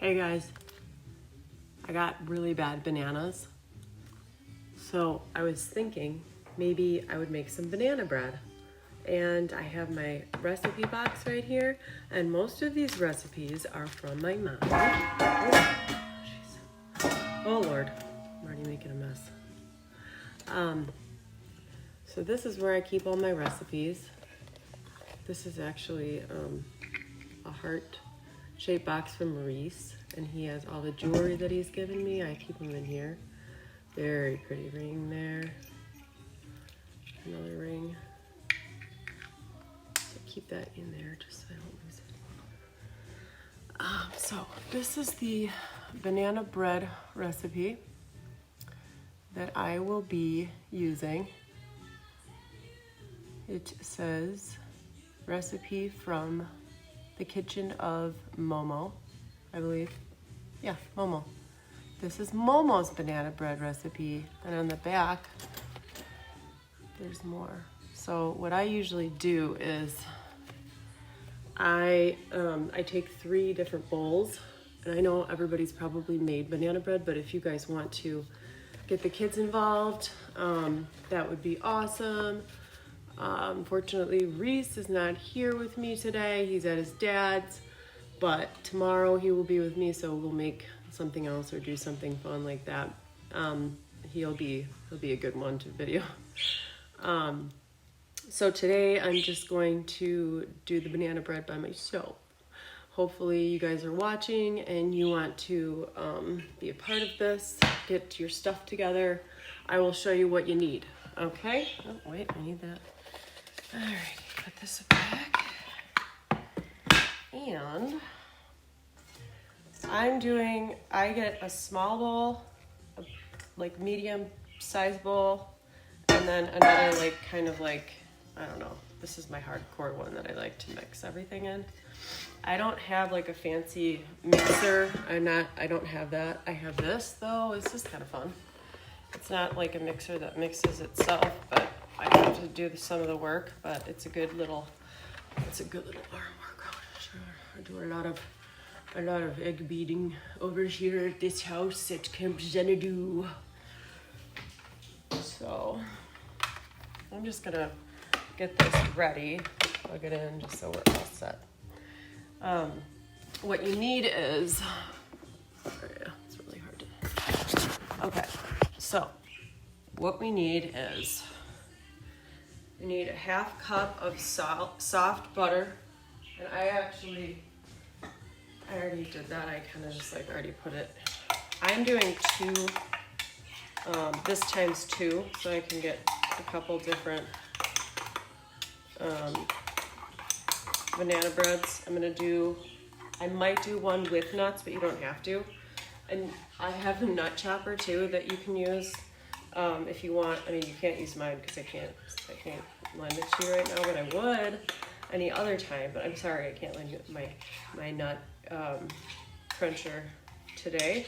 Hey guys, I got really bad bananas. So I was thinking maybe I would make some banana bread. And I have my recipe box right here. And most of these recipes are from my mom. Oh Lord, I'm already making a mess. So this is where I keep all my recipes. This is actually a heart-shaped box from Maurice, and he has all the jewelry that he's given me. I keep them in here. Very pretty ring there. Another ring. So keep that in there just so I don't lose it. So this is the banana bread recipe that I will be using. It says recipe from the kitchen of Momo, I believe. Yeah, Momo. This is Momo's banana bread recipe, and on the back there's more. So what I usually do is I take 3 different bowls, and I know everybody's probably made banana bread, but if you guys want to get the kids involved, that would be awesome. Unfortunately, Reese is not here with me today. He's at his dad's, but tomorrow he will be with me, so we'll make something else or do something fun like that. He'll be a good one to video. So today I'm just going to do the banana bread by myself. Hopefully you guys are watching and you want to be a part of this, get your stuff together. I will show you what you need, okay? Oh, wait, I need that. All right, put this back. And I get a small bowl, a like medium size bowl, and then another I don't know, this is my hardcore one that I like to mix everything in. I don't have like a fancy mixer. I don't have that. I have this though. This is kind of fun. It's not like a mixer that mixes itself, but I have to do some of the work, but it's a good little arm workout. Sure. I do a lot of egg beating over here at this house at Camp Xanadu. So I'm just gonna get this ready, plug it in just so we're all set. What you need is, it's really hard to, okay, so what we need is, we need a 1/2 cup of soft butter, and I already did that. I kind of just already put it. I'm doing 2, this times 2, so I can get a couple different banana breads. I might do one with nuts, but you don't have to. And I have a nut chopper too that you can use if you want. I mean, you can't use mine because I can't lend it to you right now, but I would any other time. But I'm sorry, I can't lend you my nut cruncher today.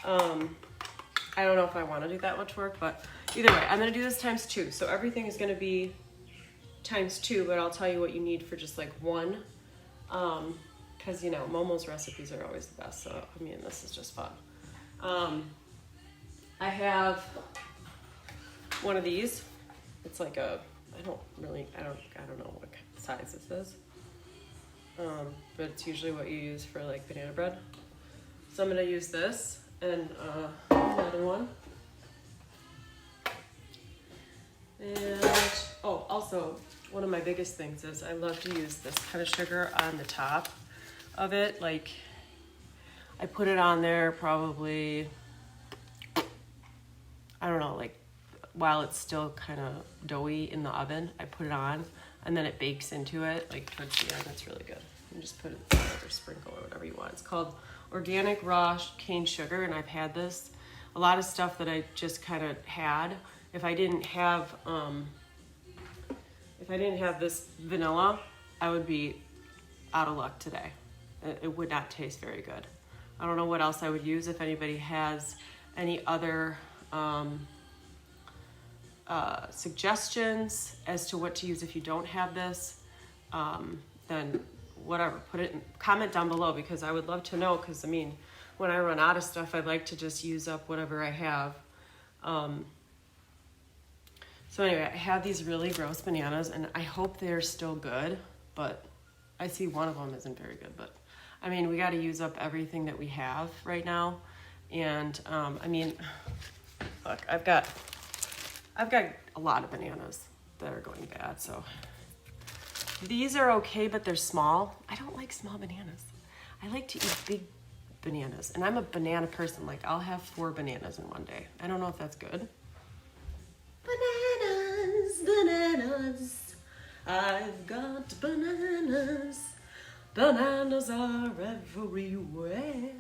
I don't know if I want to do that much work, but either way, I'm going to do this times 2. So everything is going to be times 2, but I'll tell you what you need for just like 1. Because, you know, Momo's recipes are always the best. So, I mean, this is just fun. I have one of these. It's like I don't know what size this is. But it's usually what you use for like banana bread. So I'm going to use this and another one. And, also, one of my biggest things is I love to use this kind of sugar on the top of it. Like, I put it on there probably, I don't know, like, while it's still kind of doughy in the oven, I put it on, and then it bakes into it, like, towards the end. It's really good. You just put it or sprinkle or whatever you want. It's called organic raw cane sugar, and I've had this. A lot of stuff that I just kind of had, if I didn't have this vanilla, I would be out of luck today. It would not taste very good. I don't know what else I would use. If anybody has any other suggestions as to what to use if you don't have this, then whatever, comment down below, because I would love to know, because I mean, when I run out of stuff, I'd like to just use up whatever I have. So anyway, I have these really gross bananas, and I hope they're still good, but I see one of them isn't very good. But I mean, we got to use up everything that we have right now. And I mean, look, I've got a lot of bananas that are going bad. So these are okay, but they're small. I don't like small bananas. I like to eat big bananas, and I'm a banana person. Like, I'll have 4 bananas in one day. I don't know if that's good. Bananas, bananas, I've got bananas. Bananas are everywhere.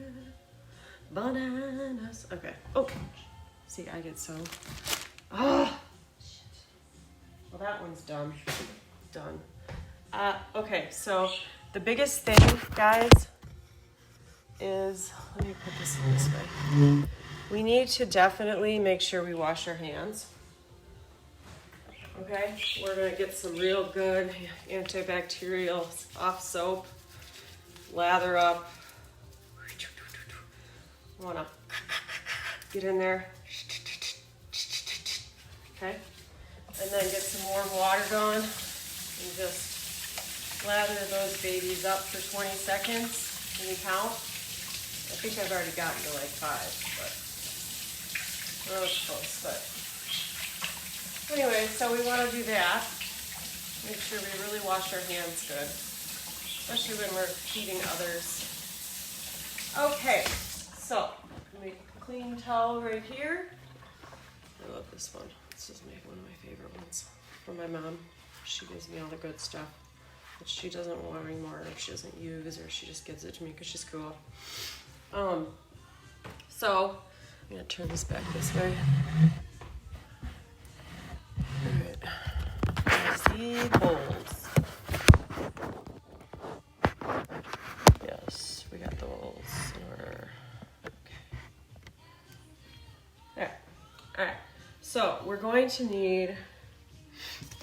Bananas. Okay. Oh, see, I get so. Oh, shit. Well, that one's done. Done. Okay, so the biggest thing, guys, is, let me put this in this way. We need to definitely make sure we wash our hands. Okay, we're gonna get some real good antibacterial off soap, lather up. I wanna get in there. Okay, and then get some warm water going and just lather those babies up for 20 seconds. Can you count? I think I've already gotten to like 5, but oh, it's close. But anyway, so we want to do that. Make sure we really wash our hands good, especially when we're feeding others. Okay, so make a clean towel right here. I love this one. This is one of my favorite ones from my mom. She gives me all the good stuff that she doesn't want anymore, or she doesn't use, or she just gives it to me because she's cool. So I'm gonna turn this back this way. All right, the bowls. Yes, we got the bowls in order. Okay. There. All right. So we're going to need,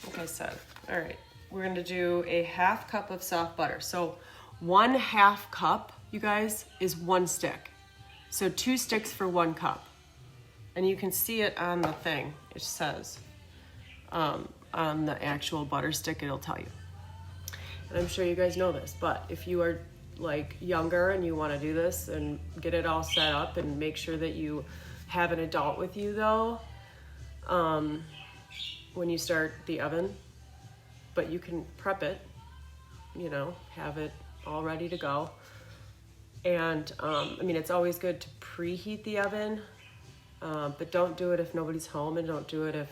like I said, all right, we're going to do a 1/2 cup of soft butter. So 1/2 cup, you guys, is 1 stick. So 2 sticks for 1 cup. And you can see it on the thing. It says, on the actual butter stick, it'll tell you. And I'm sure you guys know this, but if you are like younger and you want to do this and get it all set up, and make sure that you have an adult with you though, when you start the oven, but you can prep it, you know, have it all ready to go. And I mean, it's always good to preheat the oven, but don't do it if nobody's home, and don't do it if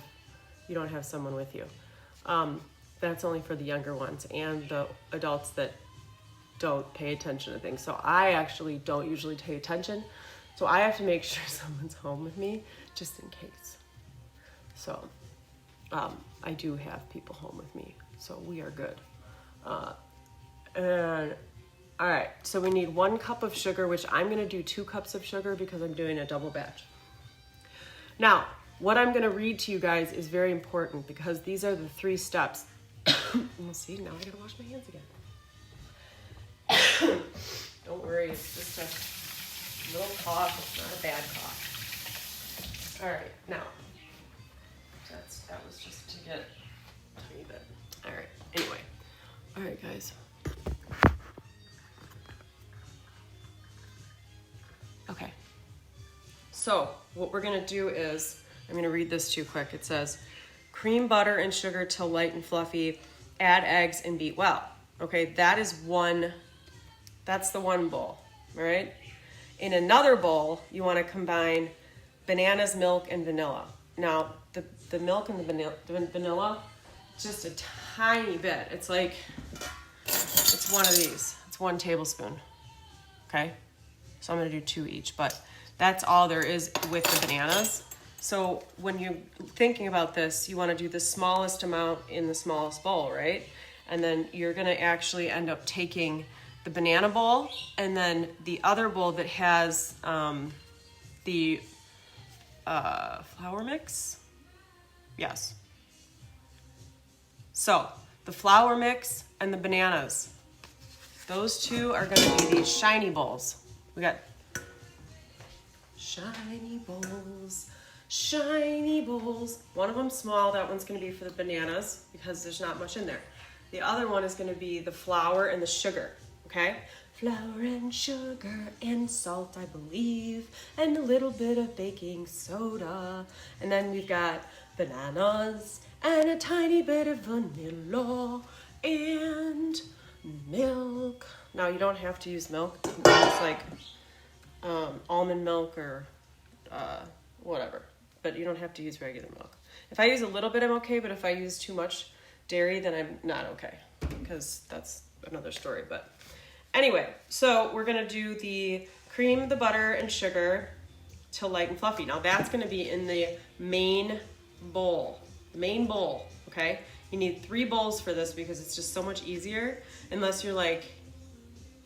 you don't have someone with you. That's only for the younger ones and the adults that don't pay attention to things. So I actually don't usually pay attention. So I have to make sure someone's home with me just in case. So I do have people home with me, so we are good. And all right, so we need 1 cup of sugar, which I'm gonna do 2 cups of sugar because I'm doing a double batch. Now, what I'm gonna read to you guys is very important, because these are the 3 steps. We'll see, now I gotta wash my hands again. Don't worry, it's just a little cough, it's not a bad cough. All right, now, that was just to get a tiny bit. All right, anyway. All right, guys. Okay, so what we're gonna do is, I'm gonna read this to you quick. It says, cream butter and sugar till light and fluffy, add eggs and beat well. Okay, that's the 1 bowl, all right? In another bowl, you wanna combine bananas, milk, and vanilla. Now, the milk and the vanilla, just a tiny bit. It's like, it's one of these. It's 1 tablespoon, okay? So I'm gonna do 2 each, but that's all there is with the bananas. So when you're thinking about this, you wanna do the smallest amount in the smallest bowl, right? And then you're gonna actually end up taking the banana bowl, and then the other bowl that has the flour mix. Yes. So the flour mix and the bananas. those two are gonna be these shiny bowls. We got shiny bowls, shiny bowls. One of them small, that one's gonna be for the bananas because there's not much in there. The other one is gonna be the flour and the sugar, okay? Flour and sugar and salt, I believe, and a little bit of baking soda. And then we've got bananas and a tiny bit of vanilla and milk. Now you don't have to use milk. It's like almond milk or whatever, but you don't have to use regular milk. If I use a little bit, I'm okay, but if I use too much dairy, then I'm not okay, because that's another story. But anyway, so we're gonna do the cream, the butter, and sugar till light and fluffy. Now that's gonna be in the main bowl, okay? You need 3 bowls for this because it's just so much easier, unless you're like,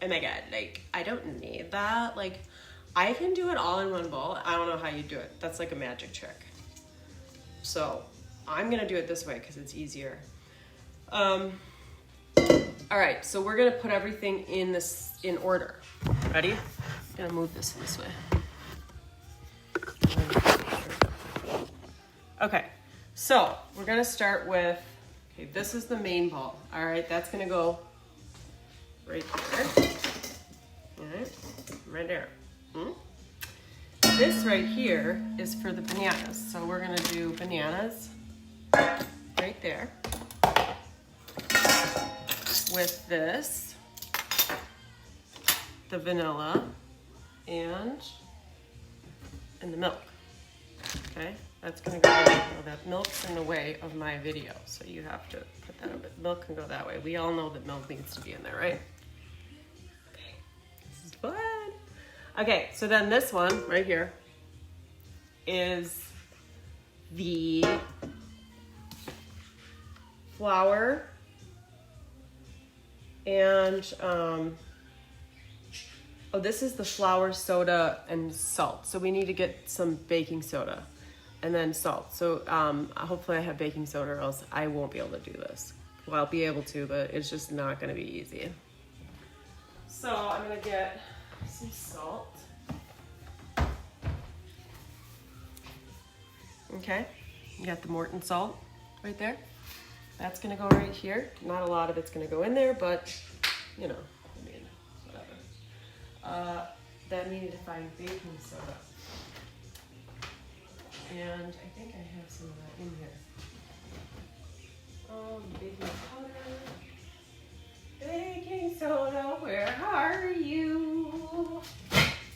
oh my God, like, I don't need that. Like, I can do it all in one bowl. I don't know how you do it. That's like a magic trick. So I'm gonna do it this way because it's easier. All right, so we're gonna put everything in order. Ready? I'm gonna move this way. Okay, so we're gonna start with, okay, this is the main bowl. All right, that's gonna go right there. All right there. This right here is for the bananas. So we're gonna do bananas right there with this, the vanilla, and the milk. Okay, that's gonna go there. Well, that milk's in the way of my video, so you have to put that over. Milk can go that way. We all know that milk needs to be in there, right? Okay, this is fun. Okay, so then this one right here is the flour and oh, this is the flour, soda, and salt. So we need to get some baking soda and then salt. So hopefully I have baking soda, or else I won't be able to do this. Well, I'll be able to, but it's just not gonna be easy. So I'm gonna get some salt. Okay, you got the Morton salt right there. That's gonna go right here. Not a lot of it's gonna go in there, but you know, I mean, whatever. Then we need to find baking soda. And I think I have some of that in here. Baking powder. Baking soda, where are you?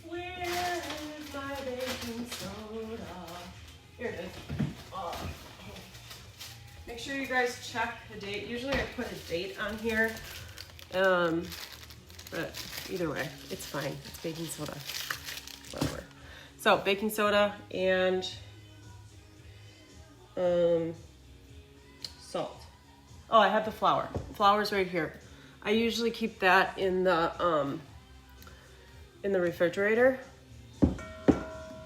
Where is my baking soda? Here it is. Make sure you guys check the date. Usually I put a date on here, but either way, it's fine. It's baking soda, whatever. So baking soda and salt. Oh, I have the flour. Flour's right here. I usually keep that in the refrigerator.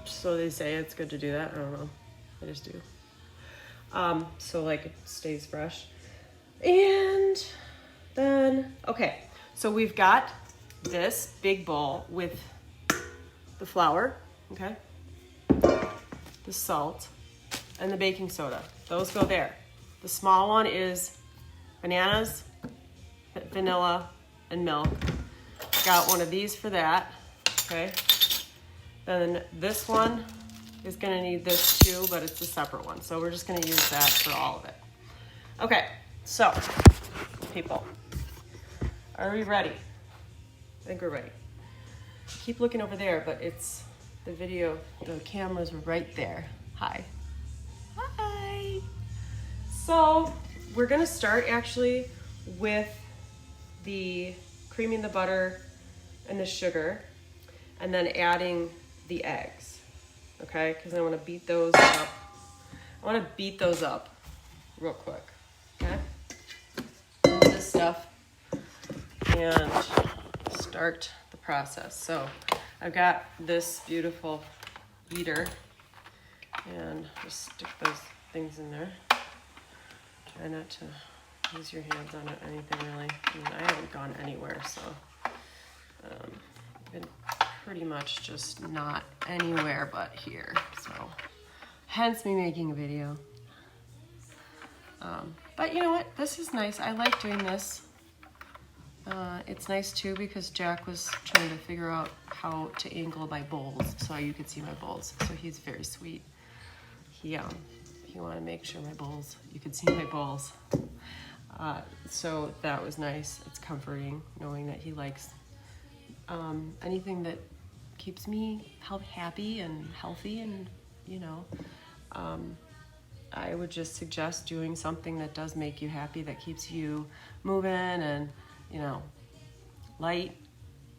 So they say it's good to do that. I don't know. I just do. So like it stays fresh. And then, okay. So we've got this big bowl with the flour, okay? The salt and the baking soda. Those go there. The small one is bananas, vanilla, and milk. Got one of these for that, okay? Then this one is gonna need this too, but it's a separate one. So we're just gonna use that for all of it. Okay, so people, are we ready? I think we're ready. Keep looking over there, but it's the video, the cameras were right there. Hi. Hi. So we're gonna start actually with the creaming the butter and the sugar, and then adding the eggs, okay? Because I want to beat those up. I want to beat those up real quick, okay? This stuff and start the process. So I've got this beautiful beater, and just stick those things in there. Try not to use your hands on it, anything really. I mean, I haven't gone anywhere, so Been pretty much just not anywhere but here, so hence me making a video. But you know what? This is nice. I like doing this. It's nice too because Jack was trying to figure out how to angle my bowls so you could see my bowls. So he's very sweet. He wanted to make sure you could see my bowls. So that was nice. It's comforting knowing that he likes anything that keeps me happy and healthy, and I would just suggest doing something that does make you happy, that keeps you moving and light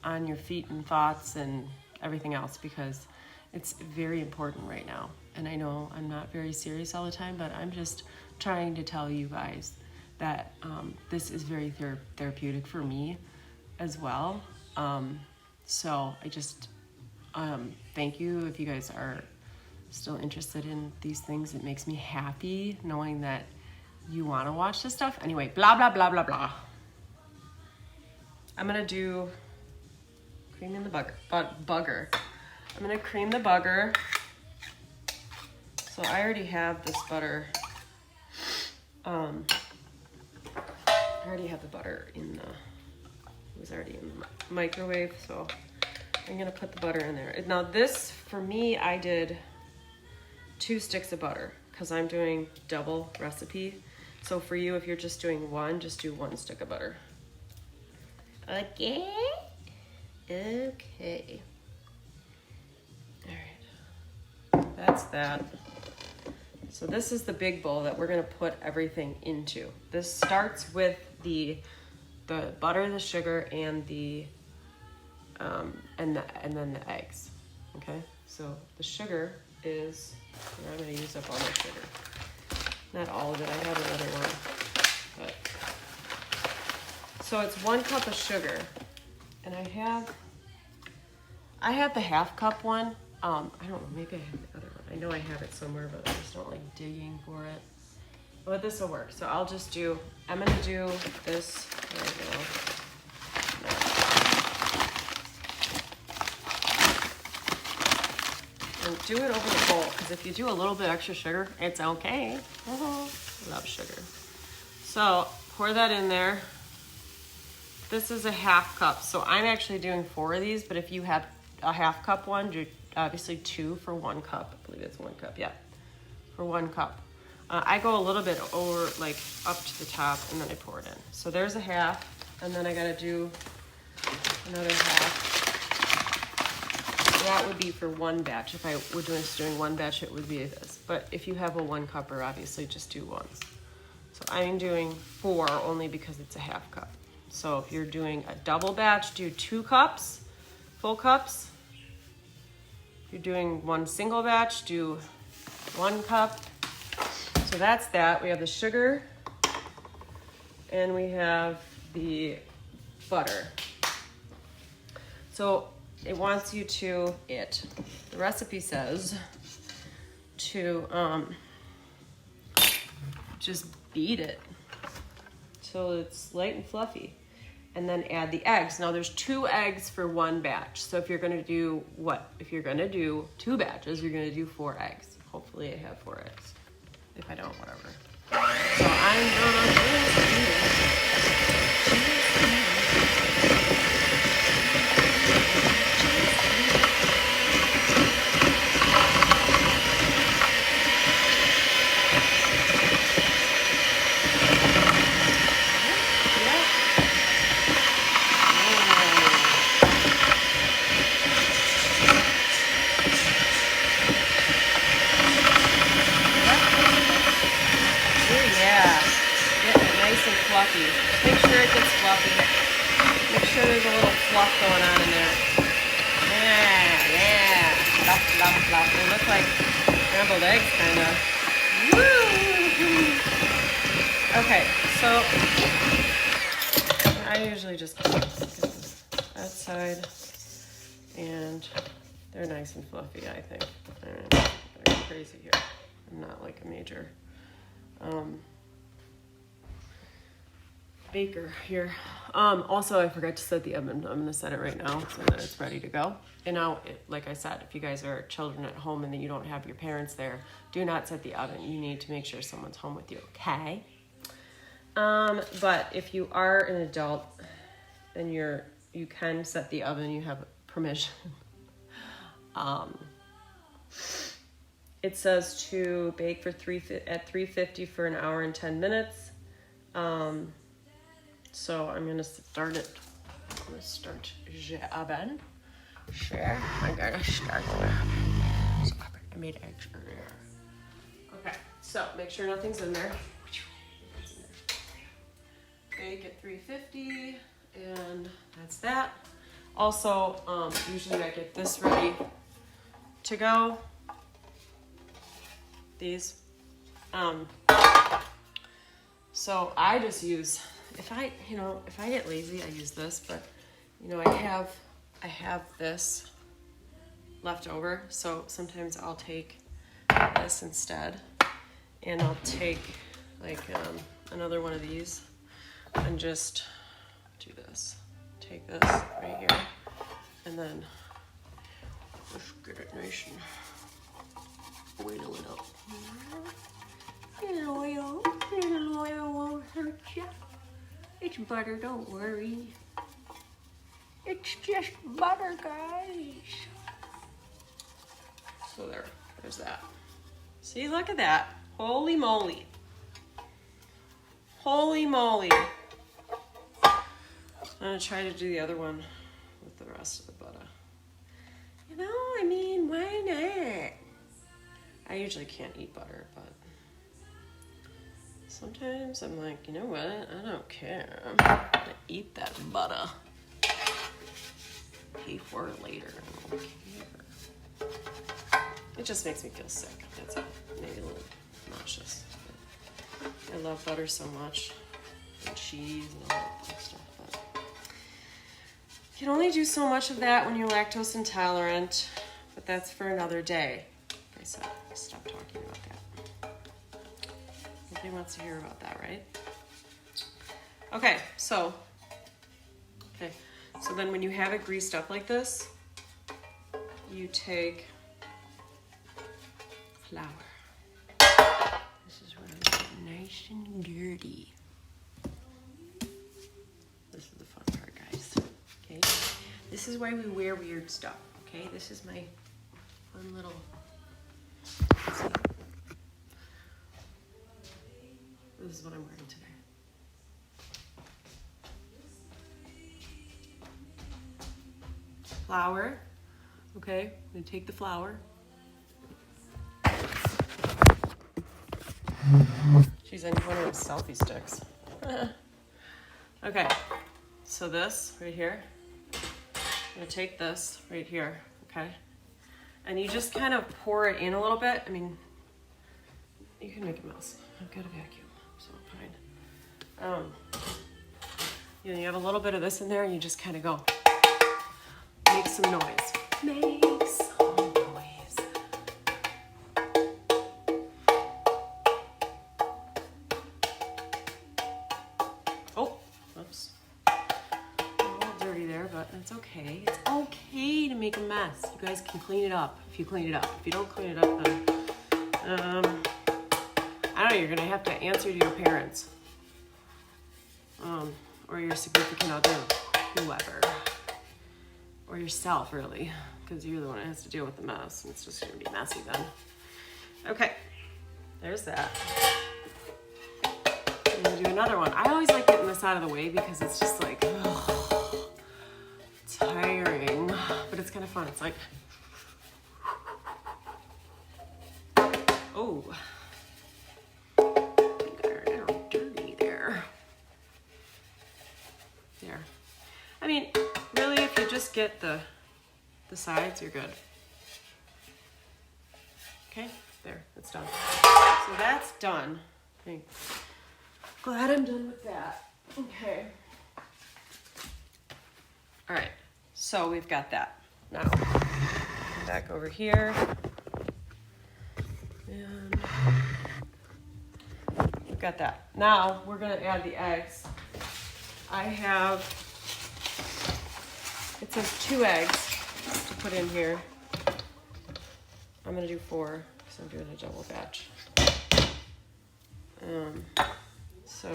on your feet and thoughts and everything else, because it's very important right now. And I know I'm not very serious all the time, but I'm just trying to tell you guys that this is very therapeutic for me as well. So I just thank you if you guys are still interested in these things. It makes me happy knowing that you want to watch this stuff. Anyway, blah, blah, blah, blah, blah. I'm going to do cream in the bugger. I'm going to cream the bugger. So I already have this butter. I already have the butter it was already in the microwave, so I'm gonna put the butter in there. Now this, for me, I did 2 sticks of butter because I'm doing double recipe. So for you, if you're just doing one, just do 1 stick of butter. Okay. Okay. All right. That's that. So this is the big bowl that we're gonna put everything into. This starts with the butter, the sugar, and and then the eggs. Okay. So the sugar is. I'm gonna use up all my sugar. Not all of it. I have another one. But so it's 1 cup of sugar, and I have the half cup one. I don't know. Maybe I have the other one. I know I have it somewhere, but I just don't like digging for it. But this will work. So I'm gonna do this. There we go. And do it over the bowl, because if you do a little bit extra sugar, it's okay. Love sugar. So pour that in there. This is a half cup. So I'm actually doing 4 of these, but if you have a half cup one, do obviously 2 for 1 cup. I believe it's 1 cup, yeah, for 1 cup. I go a little bit over, like up to the top, and then I pour it in. So there's a half, and then I gotta do another half. So that would be for 1 batch. If I were just doing 1 batch, it would be this. But if you have a 1 cupper, obviously just do 1. So I'm doing 4 only because it's a half cup. So if you're doing a double batch, do 2 cups, full cups. If you're doing 1 single batch, do 1 cup. So that's that. We have the sugar and we have the butter. So it wants you to, the recipe says to just beat it till it's light and fluffy, and then add the eggs. Now there's 2 eggs for 1 batch. So if you're gonna do 2 batches, you're gonna do 4 eggs. Hopefully I have 4 eggs. If I don't, whatever. So I'm gonna just beat it. Fluffy. Make sure it gets fluffy. Make sure there's a little fluff going on in there. Yeah. Fluff, fluff, fluff. They look like scrambled eggs, kind of. Woo! Okay, so I usually just get that side, and they're nice and fluffy, I think. I'm crazy here. I'm not like a major. baker here. Also, I forgot to set the oven. I'm gonna set it right now so that it's ready to go. And now, like I said, if you guys are children at home and then you don't have your parents there, do not set the oven. You need to make sure someone's home with you, okay? But if you are an adult, then you can set the oven. You have permission. It says to bake for at 350 for an hour and 10 minutes. So I'm gonna start it. I'm gonna start the oven. Sure, I'm gonna start the oven. I made eggs earlier. Okay, so make sure nothing's in there. Bake at 350, and that's that. Also, usually I get this ready to go. These. So I just use, if I get lazy, I use this, but I have this left over, so sometimes I'll take this instead, and I'll take like another one of these and just do this. Take this right here, and then just get it nice and oil it up. Little oil won't hurt ya. It's butter, don't worry. It's just butter, guys. So there's that. See, look at that. Holy moly. Holy moly. I'm gonna try to do the other one with the rest of the butter. Why not? I usually can't eat butter, but sometimes I'm like, you know what? I don't care. I'm gonna eat that butter. Pay for it later. I don't care. It just makes me feel sick. That's all. Maybe a little nauseous. But I love butter so much. And cheese and all that stuff. But you can only do so much of that when you're lactose intolerant. But that's for another day. Like I said, stop talking about that. Nobody wants to hear about that, right? Okay, so then when you have it greased up like this, you take flour. This is where I get nice and dirty. This is the fun part, guys. Okay? This is why we wear weird stuff, okay? This is my fun little... This is what I'm wearing today. Flour. Okay, I'm gonna take the flour. She's in one of those selfie sticks. Okay, so this right here. I'm gonna take this right here, okay? And you just kind of pour it in a little bit. I mean, you can make a mess. I've got a vacuum, so I'm fine. You have a little bit of this in there, and you just kind of go. Make some noise. Make some noise. Oh, oops. A little dirty there, but that's okay. It's okay to make a mess. You guys can clean it up if you clean it up. If you don't clean it up, then I don't know, you're gonna have to answer to your parents. Or your significant other, whoever. Or yourself, really, because you're the one that has to deal with the mess. And it's just gonna be messy then. Okay, there's that. I'm gonna do another one. I always like getting this out of the way because it's just like, ugh, tiring, but it's kind of fun. It's like, oh, you got a little dirty there. There. I mean, really, if you just get the sides, you're good. Okay, there, it's done. So that's done. Okay. Glad I'm done with that. Okay. All right, so we've got that. Now, come back over here. And we've got that. Now, we're gonna add the eggs. I have, it says 2 eggs to put in here. I'm gonna do 4 because I'm doing a double batch. So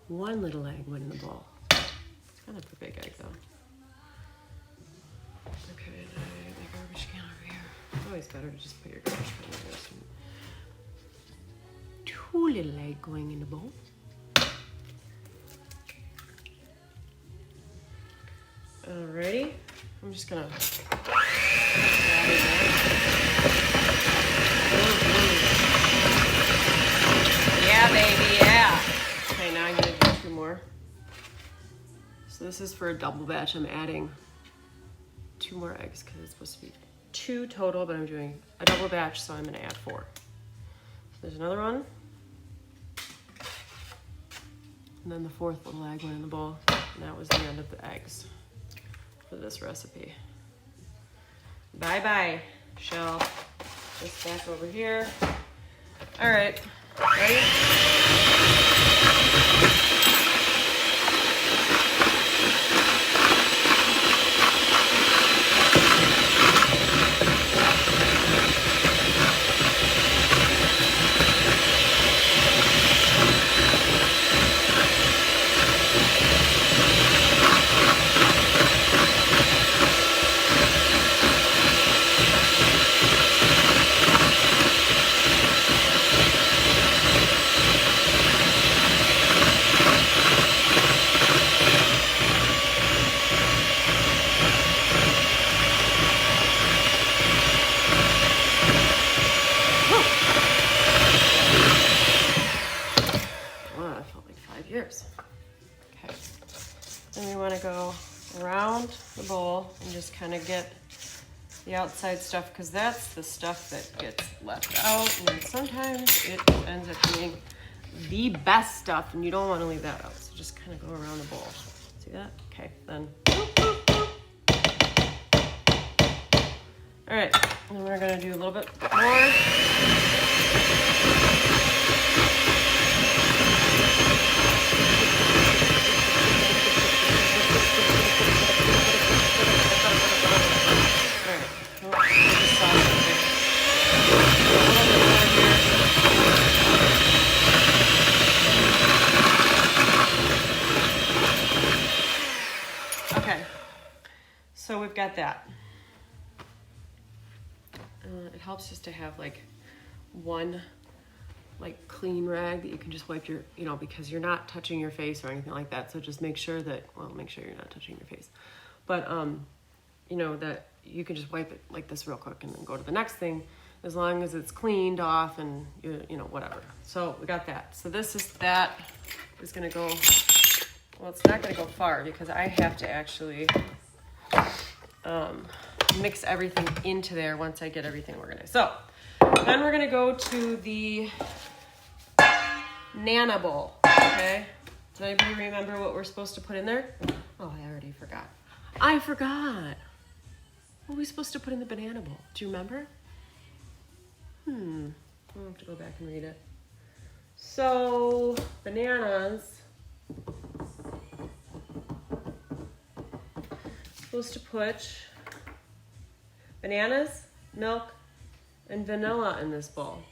1 little egg went in the bowl. It's kind of a big egg though. Okay, and my garbage can over here. It's always better to just put your garbage can over there. 2 little egg going in the bowl. Alrighty, I'm just gonna add in there. Yeah, baby, yeah. Okay, now I'm gonna do 2 more. So this is for a double batch. I'm adding 2 more eggs because it's supposed to be 2 total, but I'm doing a double batch, so I'm gonna add 4. So there's another one. And then the 4th little egg went in the bowl. And that was the end of the eggs for this recipe. Bye-bye, shell. Just back over here. All right, ready? Years. Okay, then we want to go around the bowl and just kind of get the outside stuff, because that's the stuff that gets left out, and then sometimes it ends up being the best stuff and you don't want to leave that out, so just kind of go around the bowl. See that? Okay, then all right, and we're going to do a little bit more. Okay, so we've got that. It helps just to have like one like clean rag that you can just wipe your, you know, because you're not touching your face or anything like that. So just make sure that, well, make sure you're not touching your face, but you know, that you can just wipe it like this real quick and then go to the next thing, as long as it's cleaned off and you know, whatever. So we got that. So that is gonna go, well, it's not gonna go far because I have to actually mix everything into there once I get everything organized. So then we're gonna go to the Nana bowl, okay? Does anybody remember what we're supposed to put in there? Oh, I already forgot. I forgot. What are we supposed to put in the banana bowl? Do you remember? I'll have to go back and read it. So, bananas. Supposed to put bananas, milk, and vanilla in this bowl.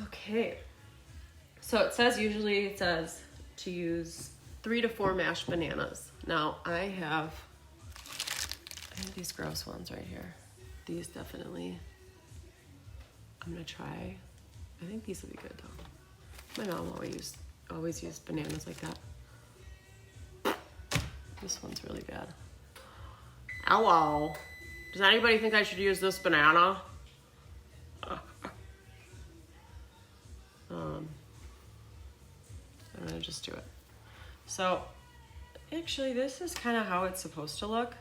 Okay. So it says, usually it says to use 3 to 4 mashed bananas. Now I have these gross ones right here. These definitely, I'm gonna try. I think these will be good though. My mom always used bananas like that. This one's really bad. Hello. Does anybody think I should use this banana? I'm gonna just do it. So actually this is kind of how it's supposed to look.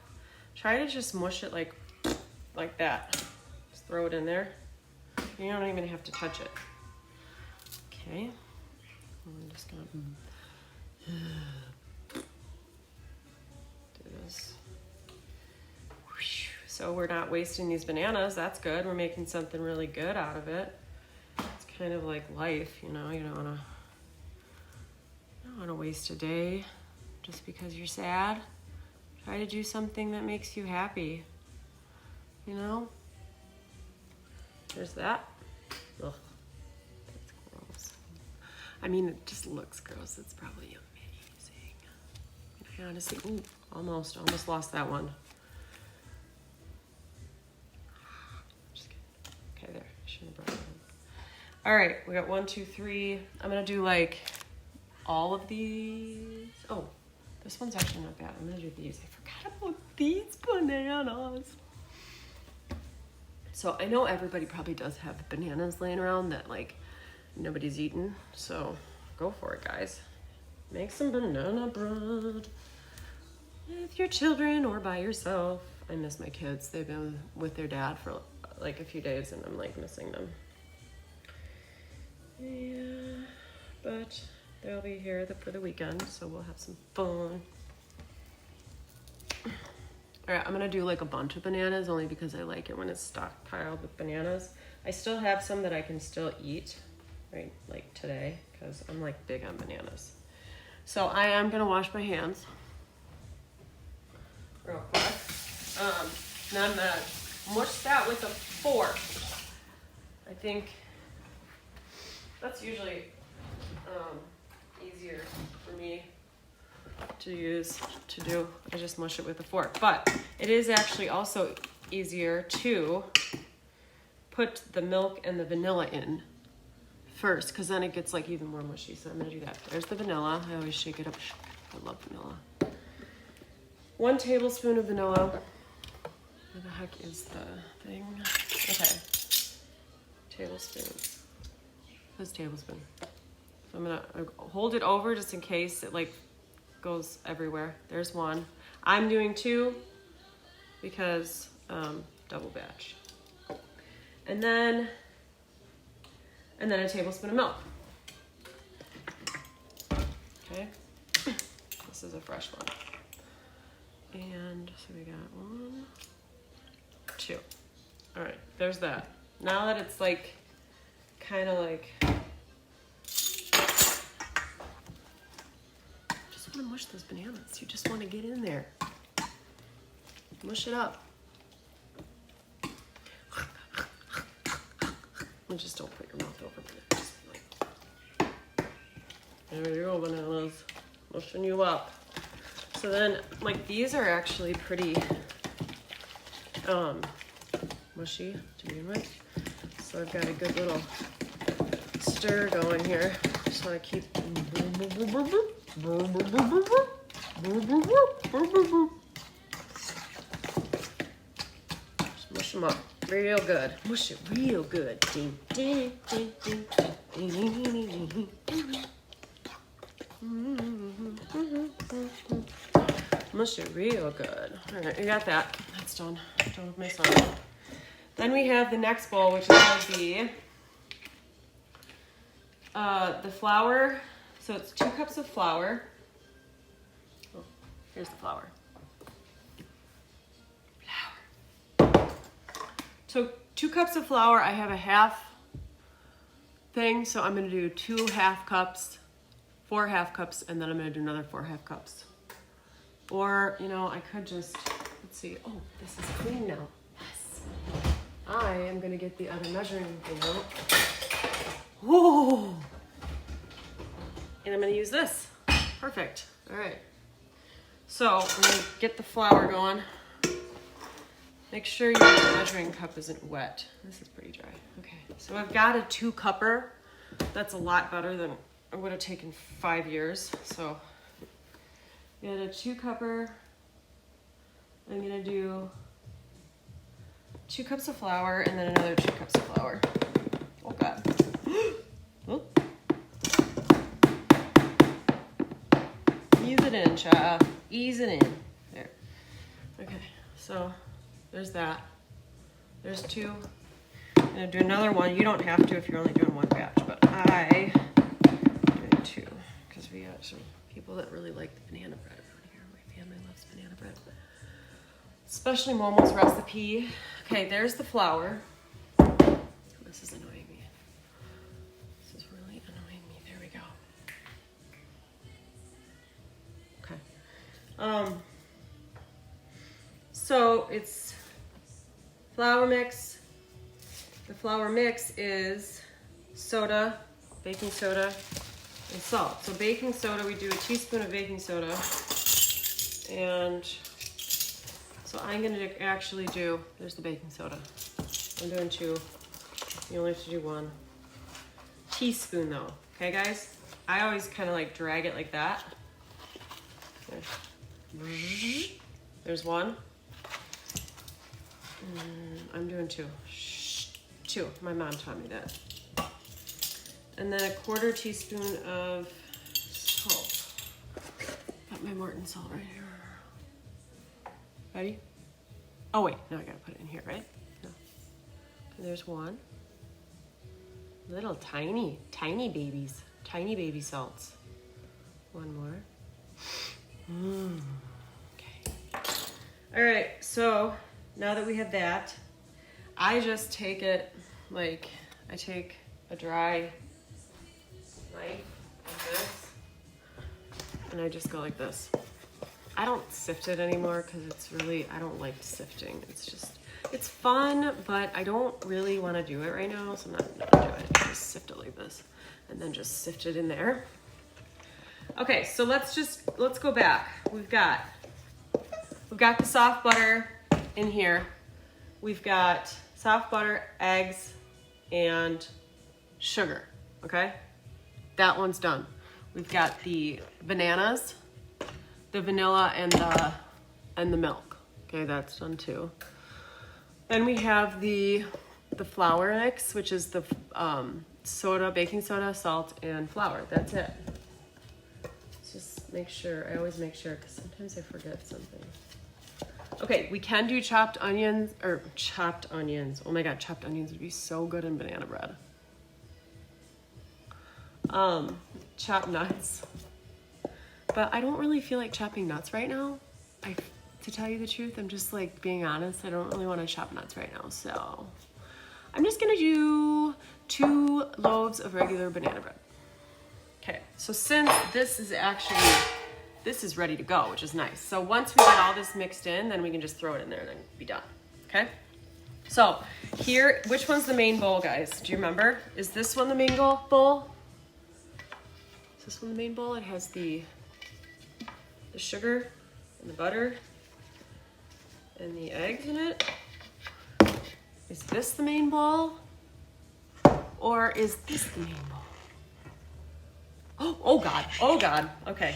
Try to just mush it like that. Just throw it in there. You don't even have to touch it. Okay. I'm just gonna do this. So we're not wasting these bananas. That's good. We're making something really good out of it. It's kind of like life, you know. You don't want to want to waste a day just because you're sad. Try to do something that makes you happy. You know? There's that. Ugh. That's gross. I mean, it just looks gross. It's probably amazing. I honestly, ooh, almost lost that one. Just kidding. Okay, there. I shouldn't have brought it in. All right, we got 1, 2, 3. I'm gonna do like all of these. Oh, this one's actually not bad. I'm gonna do these. I forgot about these bananas. So I know everybody probably does have bananas laying around that like nobody's eaten. So go for it, guys. Make some banana bread with your children or by yourself. I miss my kids. They've been with their dad for like a few days and I'm like missing them. Yeah, but they'll be here for the weekend, so we'll have some fun. All right, I'm gonna do like a bunch of bananas only because I like it when it's stockpiled with bananas. I still have some that I can still eat, right, like today, because I'm like big on bananas. So I am gonna wash my hands real quick. Now I'm gonna mush that with a fork. I think that's usually easier for me to do. I just mush it with a fork. But it is actually also easier to put the milk and the vanilla in first, because then it gets like even more mushy. So I'm gonna do that. There's the vanilla. I always shake it up. I love vanilla. 1 tablespoon of vanilla. Where the heck is the thing? Okay. Tablespoon. This tablespoon. So I'm gonna hold it over just in case it like goes everywhere. There's 1. I'm doing 2 because double batch. And then a tablespoon of milk. Okay. This is a fresh one. And so we got 1, 2. All right, there's that. Now that it's like kind of like, just want to mush those bananas. You just want to get in there. Mush it up. And just don't put your mouth over it. Just be like, there you go, bananas. Mushing you up. So then, like, these are actually pretty mushy to begin with. So I've got a good little stir going here. Just want to keep just mush them up real good. Mush it real good. Ding, ding, ding, ding, ding, ding. Mush it real good. All right, we got that. That's done. Done with my son. Then we have the next bowl, which is going to be the flour. So it's 2 cups of flour. Oh, here's the flour. So 2 cups of flour. I have a half thing, so I'm going to do 2 half cups, 4 half cups, and then I'm going to do another 4 half cups. Or, you know, I could just, let's see. Oh, this is clean now. Yes. I am going to get the other measuring thing out. Whoa. And I'm going to use this. Perfect. All right. So I'm going to get the flour going. Make sure your measuring cup isn't wet. This is pretty dry. Okay. So I've got a 2-cupper. That's a lot better than it would have taken 5 years. So get a 2-cupper. I'm gonna do 2 cups of flour and then another 2 cups of flour. Oh God. Oh. Ease it in, child. Ease it in. There. Okay, so there's that. There's 2. I'm gonna do another one. You don't have to if you're only doing 1 batch, but I'm doing 2 because we got some people that really like the banana bread around here. My family loves banana bread. Especially Momo's recipe. Okay, there's the flour. This is annoying me. This is really annoying me. There we go. So it's flour mix. The flour mix is soda, baking soda, and salt. So baking soda, we do a teaspoon of baking soda. And so I'm gonna actually do, there's the baking soda. I'm doing 2. You only have to do 1 teaspoon though. Okay guys? I always kind of like drag it like that. There's 1. I'm doing 2. 2. My mom taught me that. And then a 1/4 teaspoon of salt. Got my Morton salt right here. Ready? Oh wait, no, I gotta put it in here, right? No. And there's 1. Little tiny babies. Tiny baby salts. 1 more. Okay. All right, so now that we have that, I just take it like, I take a dry knife like this, and I just go like this. I don't sift it anymore because it's really, I don't like sifting. It's just, it's fun, but I don't really want to do it right now, so I'm not gonna do it. Just sift it like this, and then just sift it in there. Okay, so let's go back. We've got the soft butter in here. We've got soft butter, eggs, and sugar, okay? That one's done. We've got the bananas, the vanilla, and the milk. Okay, that's done too. Then we have the flour mix, which is the soda, baking soda, salt, and flour. That's it. Just make sure, I always make sure because sometimes I forget something. Okay, we can do chopped onions. Oh my God, chopped onions would be so good in banana bread. Chopped nuts. But I don't really feel like chopping nuts right now. To tell you the truth, I'm just like being honest. I don't really want to chop nuts right now. So I'm just gonna do 2 loaves of regular banana bread. Okay, so since this is ready to go, which is nice. So once we get all this mixed in, then we can just throw it in there and then be done, okay? So here, which one's the main bowl, guys? Do you remember? Is this one the main bowl? Is this one the main bowl? It has the sugar and the butter and the eggs in it. Is this the main bowl? Or is this the main bowl? Oh God, okay.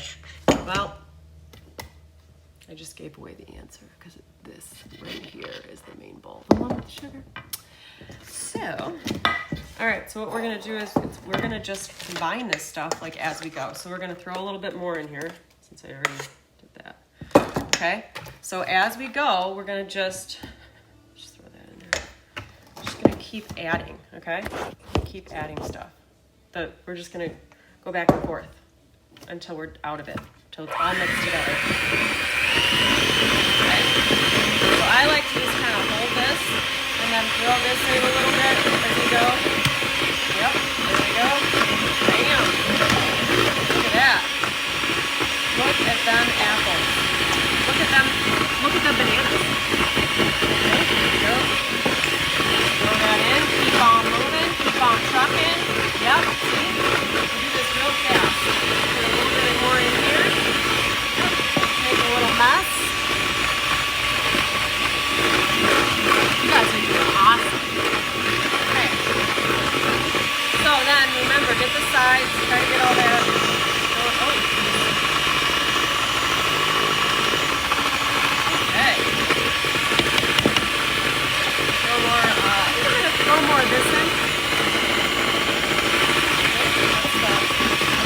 Well, I just gave away the answer because this right here is the main bowl, the one with the sugar. So, all right, so what we're gonna do is we're gonna just combine this stuff like as we go. So we're gonna throw a little bit more in here since I already did that. Okay, so as we go, we're gonna just throw that in there. Just gonna keep adding, okay? Keep adding stuff. We're just gonna go back and forth until we're out of it, until it's all mixed together. Okay. So I like to just kind of hold this and then throw this in a little bit as we go. Yep, there we go. Bam! Look at that. Look at them apples. Look at them. Look at the bananas. Okay, there we go. Throw that in. Keep on moving. Keep on trucking. Yep, see? Do this real fast. Put a little bit more in here. Yep. Make a little mess. You guys are doing awesome. Okay. So then, remember, get the sides. Try to get all that. Okay. Throw more of this in.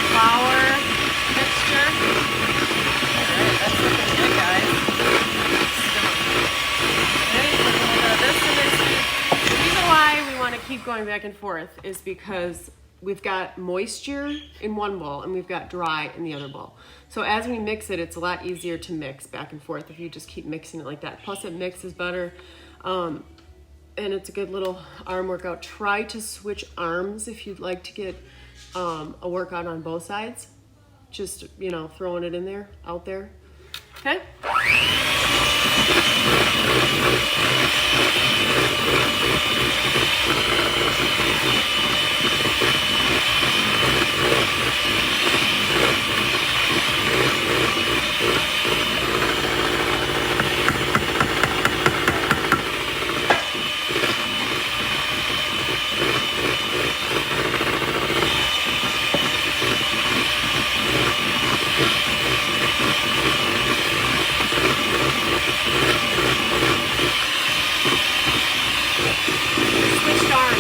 Flour mixture. Alright, that's looking good, guys. Okay, put a little bit of this in there. The reason why we want to keep going back and forth is because we've got moisture in one bowl and we've got dry in the other bowl. So as we mix it, it's a lot easier to mix back and forth if you just keep mixing it like that. Plus it mixes better. And it's a good little arm workout. Try to switch arms if you'd like to get a workout on both sides. Just, throwing it in there, out there. Okay? Switched arms.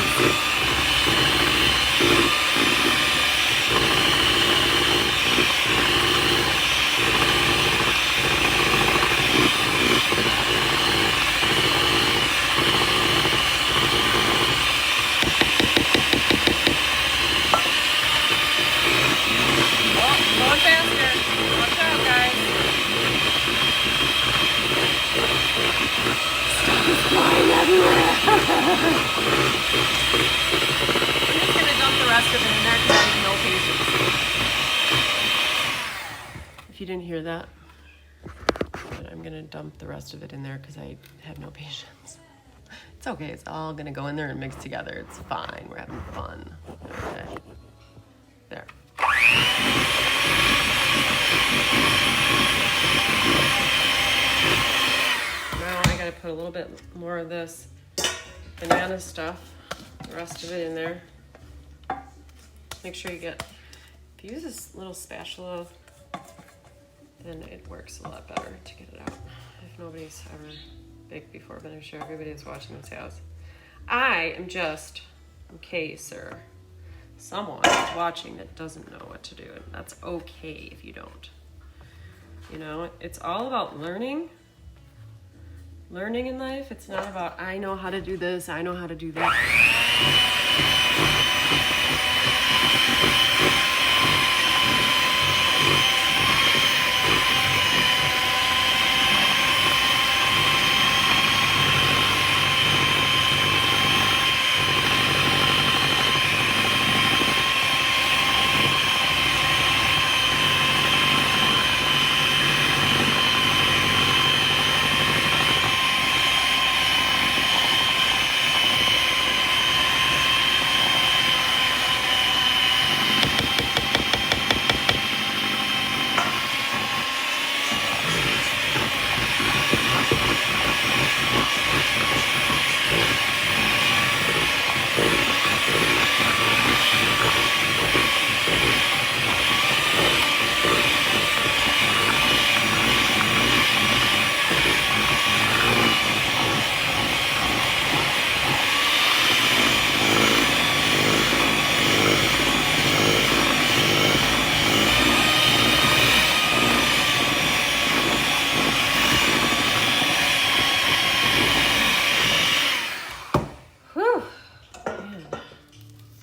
Going faster. Watch out, guys. Stuff is flying everywhere. I'm just going to dump the rest of it in there because I have no patience. If you didn't hear that, but I'm going to dump the rest of it in there because I have no patience. It's okay. It's all going to go in there and mix together. It's fine. We're having fun. Okay. There. Now I gotta put a little bit more of this banana stuff, the rest of it in there. Make sure you get, if you use this little spatula, then it works a lot better to get it out. If nobody's ever baked before, but I'm sure everybody is watching this house. I am just, in case or someone is watching that doesn't know what to do, and that's okay if you don't. You know, it's all about learning in life. It's not about, I know how to do this, I know how to do that.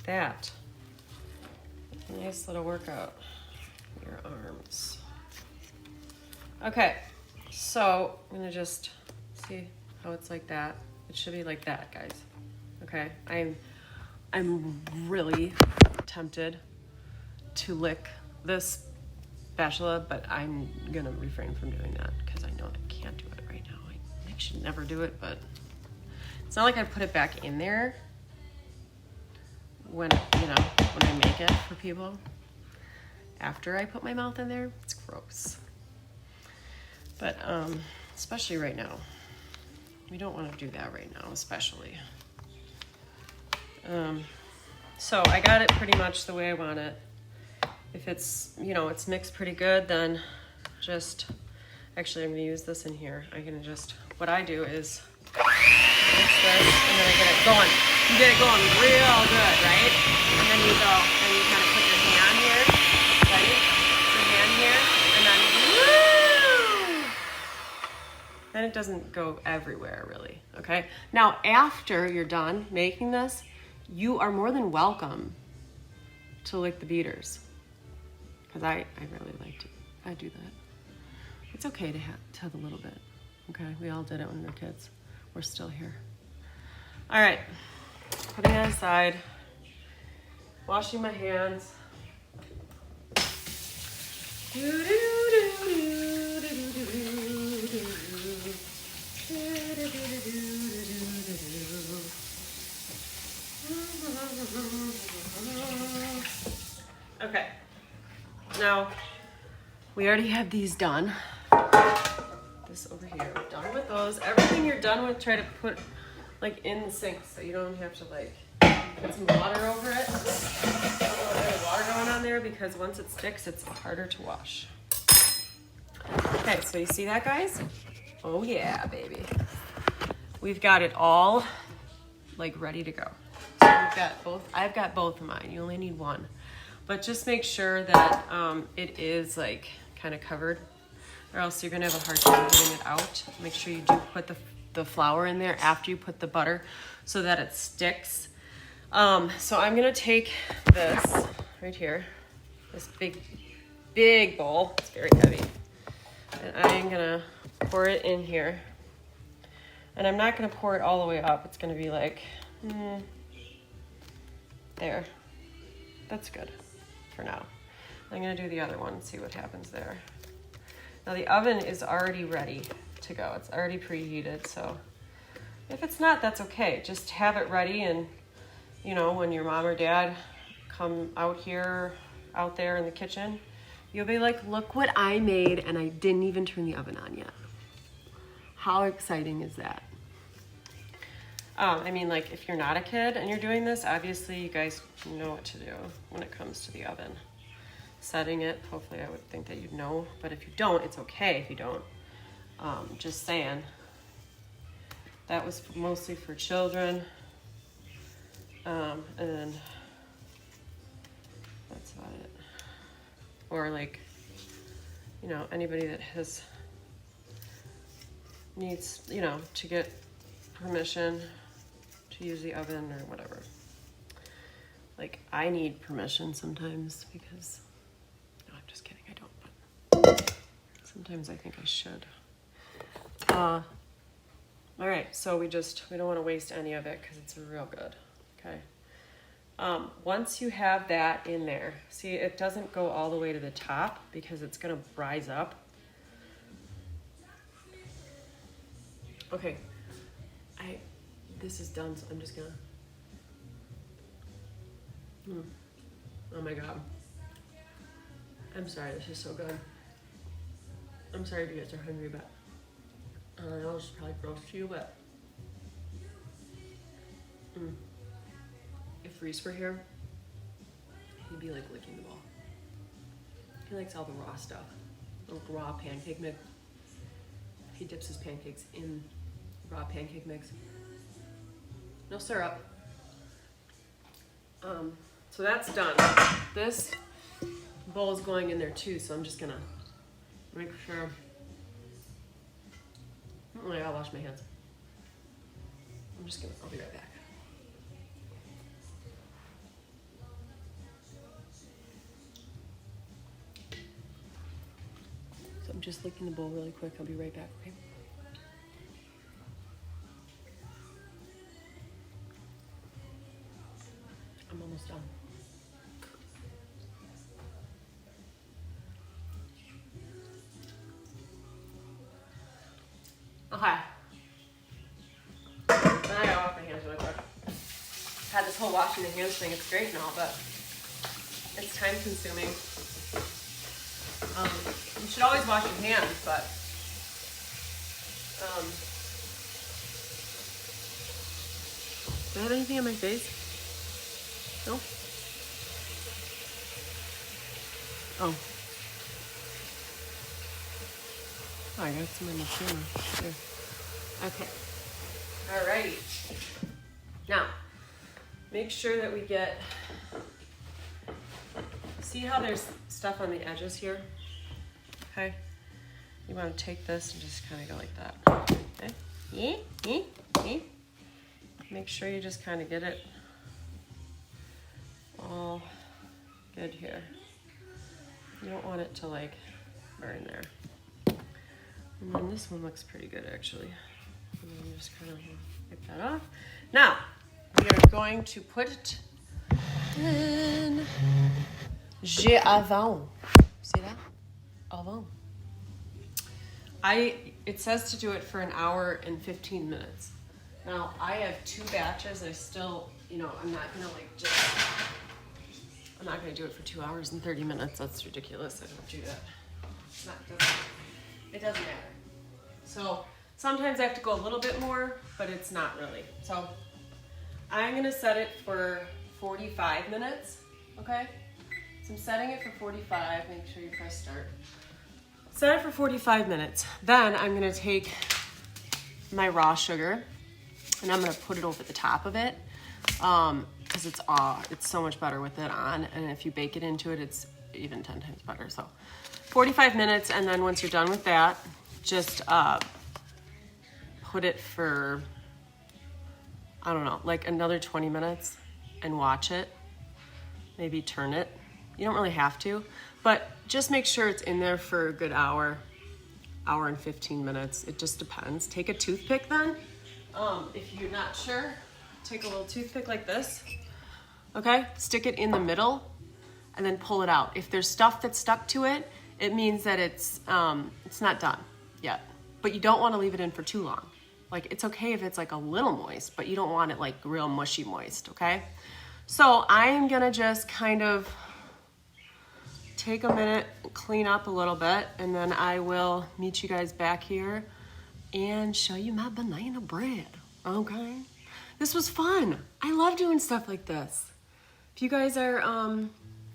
That. Nice little workout. Your arms. Okay, so I'm gonna just see how it's like that. It should be like that, guys. Okay, I'm really tempted to lick this spatula, but I'm gonna refrain from doing that because I know I can't do it right now. I should never do it, but it's not like I put it back in there when I make it for people. After I put my mouth in there, it's gross. But especially right now, we don't want to do that right now, especially. So I got it pretty much the way I want it. If it's, it's mixed pretty good, then actually I'm gonna use this in here. What I do is mix this and then I get it going. You get it going real good, right? And then you kind of put your hand here, ready? Your hand here, and then woo! Then it doesn't go everywhere, really, okay? Now, after you're done making this, you are more than welcome to lick the beaters. Because I really like to, I do that. It's okay to have a little bit, okay? We all did it when we were kids. We're still here. All right, putting it aside, washing my hands. Okay, now we already have these done. This over here, we're done with those. Everything you're done with, try to put like in the sink so you don't have to like put some water over it. A little bit of water going on there because once it sticks, it's harder to wash. Okay, so you see that, guys? Oh yeah, baby. We've got it all like ready to go. So we've got both. I've got both of mine. You only need one, but just make sure that it is like kind of covered, or else you're gonna have a hard time getting it out. Make sure you do put the flour in there after you put the butter so that it sticks. So I'm gonna take this right here, this big bowl. It's very heavy, and I'm gonna pour it in here. And I'm not gonna pour it all the way up. It's gonna be like, there. That's good for now. I'm gonna do the other one and see what happens there. Now the oven is already ready to go. It's already preheated, so if it's not, that's okay. Just have it ready, and you know, when your mom or dad come out there in the kitchen, you'll be like, look what I made, and I didn't even turn the oven on yet. How exciting is that? I mean, like, if you're not a kid and you're doing this, obviously you guys know what to do when it comes to the oven. Setting it, hopefully I would think that you'd know, but if you don't, it's okay if you don't. Just saying. That was mostly for children. And that's about it. Or like, you know, anybody that needs, you know, to get permission to use the oven or whatever. Like, I need permission sometimes because, no, I'm just kidding, I don't, but sometimes I think I should. All right, so we don't want to waste any of it because it's real good, okay? Once you have that in there, see, it doesn't go all the way to the top because it's gonna rise up. Okay, this is done, so I'm just gonna, oh my God. I'm sorry, this is so good. I'm sorry if you guys are hungry, but I know it's probably gross to you, but if Reese were here, he'd be like licking the ball. He likes all the raw stuff, like raw pancake mix. He dips his pancakes in raw pancake mix. No syrup. So that's done. This bowl is going in there too, so I'm just gonna make sure. Oh, I gotta wash my hands. I'll be right back. So I'm just licking the bowl really quick. I'll be right back, okay? I'm almost done. Okay. Then I gotta wash my hands really quick. Had this whole washing the hands thing. It's great and all, but it's time consuming. You should always wash your hands, but do I have anything on my face? No? Oh. Oh, I got some in the camera. There. Okay. Alrighty. Now, make sure that we get, see how there's stuff on the edges here? Okay. You want to take this and just kind of go like that. Okay. Make sure you just kind of get it all good here. You don't want it to like burn there. And then this one looks pretty good actually. And then you just kind of pick that off. Now, we are going to put it in jus avant. See that? Avant. it says to do it for an hour and 15 minutes. Now, I have 2 batches. I still, I'm not gonna I'm not gonna do it for 2 hours and 30 minutes. That's ridiculous. I don't do that. It doesn't matter. So sometimes I have to go a little bit more, but it's not really. So I'm gonna set it for 45 minutes, okay? So I'm setting it for 45, make sure you press start. Set it for 45 minutes. Then I'm gonna take my raw sugar and I'm gonna put it over the top of it because it's so much better with it on, and if you bake it into it, it's even 10 times better. So 45 minutes, and then once you're done with that, just put it for, I don't know, like another 20 minutes and watch it. Maybe turn it. You don't really have to, but just make sure it's in there for a good hour and 15 minutes. It just depends. Take a toothpick then. If you're not sure, take a little toothpick like this, okay? Stick it in the middle and then pull it out. If there's stuff that's stuck to it, it means that it's not done yet, but you don't want to leave it in for too long. Like, it's okay if it's like a little moist, but you don't want it like real mushy moist, okay? So I'm gonna just kind of take a minute, clean up a little bit, and then I will meet you guys back here and show you my banana bread, okay? This was fun. I love doing stuff like this. If you guys are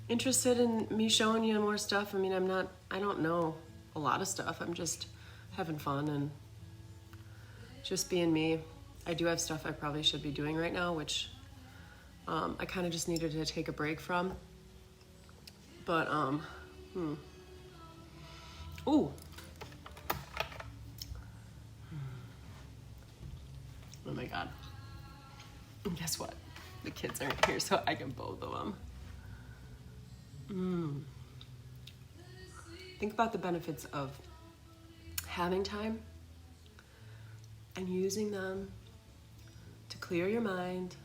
interested in me showing you more stuff, I mean, I don't know a lot of stuff. I'm just having fun and just being me. I do have stuff I probably should be doing right now, which I kind of just needed to take a break from. But, ooh. Oh my God. And guess what? The kids aren't here, so I can both of them. Think about the benefits of having time and using them to clear your mind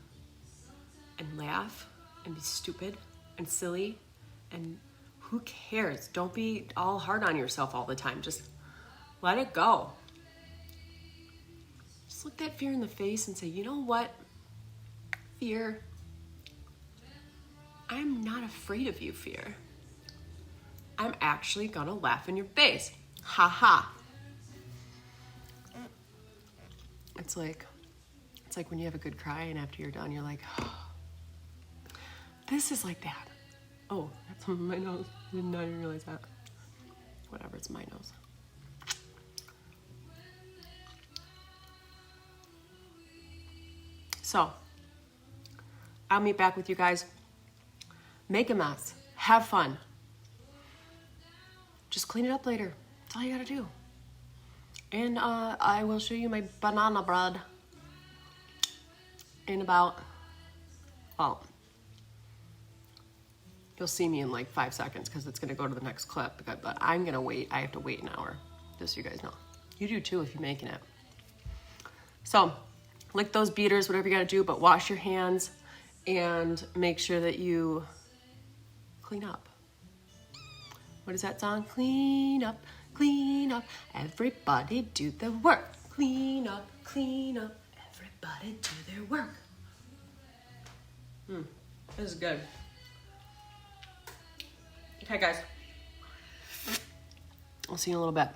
and laugh and be stupid and silly, and who cares? Don't be all hard on yourself all the time. Just let it go. Just look that fear in the face and say, you know what, fear, I'm not afraid of you, fear. I'm actually gonna laugh in your face. Ha ha. It's like when you have a good cry and after you're done, you're like, oh, this is like that. Oh, that's on my nose. I did not even realize that. Whatever, it's my nose. So, I'll meet back with you guys. Make a mess. Have fun. Just clean it up later. That's all you gotta do. And I will show you my banana bread in about, well, you'll see me in like 5 seconds because it's gonna go to the next clip, but I'm gonna wait. I have to wait an hour, just so you guys know. You do too if you're making it. So, lick those beaters, whatever you gotta do, but wash your hands and make sure that you clean up. What is that song? Clean up, everybody do the work. Clean up, everybody do their work. This is good. Okay, guys. I'll see you in a little bit.